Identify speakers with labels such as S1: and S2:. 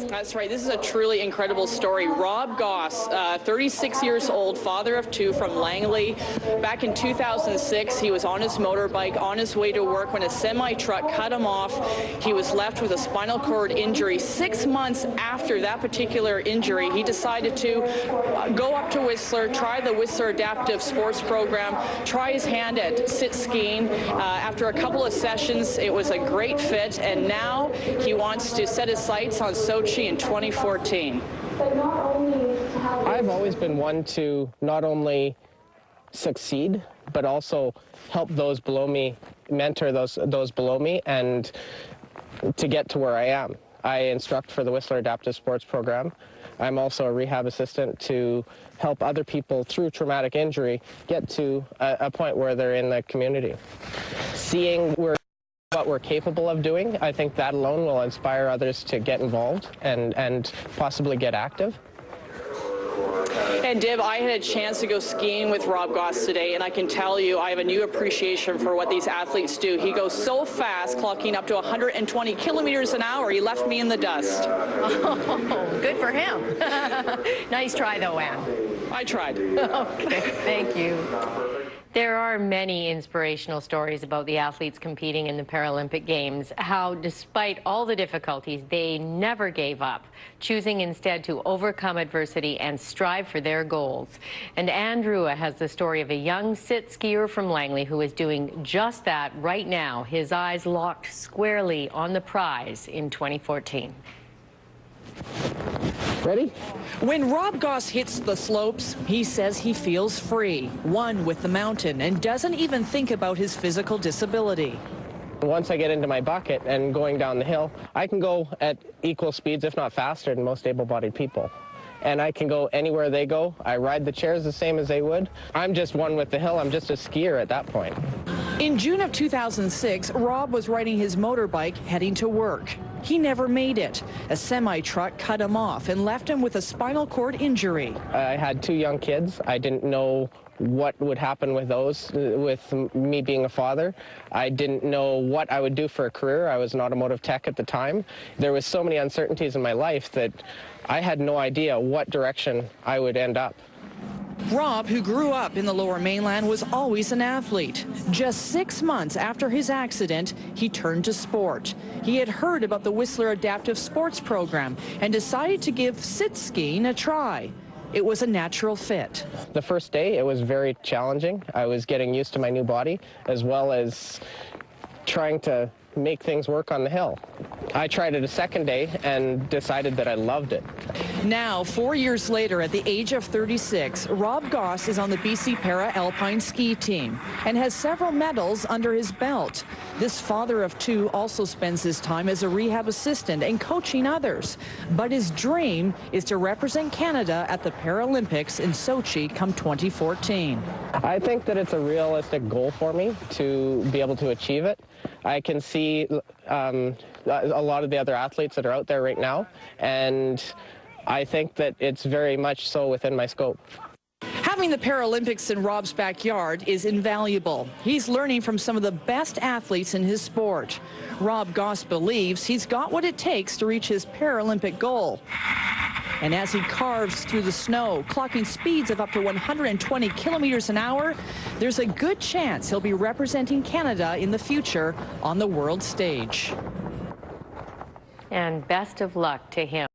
S1: That's right. This is a truly incredible story. Rob Gosse, 36 years old, father of two from Langley. Back in 2006, he was on his motorbike on his way to work when a semi-truck cut him off. He was left with a spinal cord injury. 6 months after that particular injury, he decided to go up to Whistler, try the Whistler Adaptive Sports Program, try his hand at sit skiing. After a couple of sessions, it was a great fit, and now he wants to set his sights on Sochi in 2014.
S2: I've always been one to not only succeed, but also help those below me, mentor those below me, and to get to where I am. I instruct for the Whistler Adaptive Sports Program. I'm also a rehab assistant to help other people through traumatic injury get to a point where they're in the community. Seeing what we're capable of doing, I think that alone will inspire others to get involved and possibly get active.
S1: And Dib, I had a chance to go skiing with Rob Gosse today, and I can tell you I have a new appreciation for what these athletes do. He goes so fast, clocking up to 120 kilometers an hour. He left me in the dust.
S3: Oh, good for him. Nice try, though, Anne.
S1: I tried.
S3: Okay, thank you.
S4: There are many inspirational stories about the athletes competing in the Paralympic Games, how despite all the difficulties, they never gave up, choosing instead to overcome adversity and strive for their goals. And Andrew has the story of a young sit skier from Langley who is doing just that right now, his eyes locked squarely on the prize in 2014.
S2: Ready?
S1: When Rob Gosse hits the slopes, he says he feels free, one with the mountain, and doesn't even think about his physical disability.
S2: Once I get into my bucket and going down the hill, I can go at equal speeds, if not faster, than most able-bodied people. And I can go anywhere they go. I ride the chairs the same as they would. I'm just one with the hill. I'm just a skier at that point.
S1: In June of 2006, Rob was riding his motorbike heading to work. He never made it. A semi-truck cut him off and left him with a spinal cord injury.
S2: I had two young kids. I didn't know what would happen with those, with me being a father. I didn't know what I would do for a career. I was an automotive tech at the time. There was so many uncertainties in my life that I had no idea what direction I would end up.
S1: Rob, who grew up in the Lower Mainland, was always an athlete. Just 6 months after his accident, he turned to sport. He had heard about the Whistler Adaptive Sports Program and decided to give sit skiing a try. It was a natural fit.
S2: The first day, it was very challenging. I was getting used to my new body, as well as trying to make things work on the hill. I tried it a second day and decided that I loved it.
S1: Now, 4 years later, at the age of 36, Rob Gosse is on the BC Para-Alpine ski team and has several medals under his belt. This father of two also spends his time as a rehab assistant and coaching others. But his dream is to represent Canada at the Paralympics in Sochi come 2014.
S2: I think that it's a realistic goal for me to be able to achieve it. I can see a lot of the other athletes that are out there right now, and I think that it's very much so within my scope.
S1: Having the Paralympics in Rob's backyard is invaluable. He's learning from some of the best athletes in his sport. Rob Gosse believes he's got what it takes to reach his Paralympic goal. And as he carves through the snow, clocking speeds of up to 120 kilometers an hour, there's a good chance he'll be representing Canada in the future on the world stage.
S4: And best of luck to him.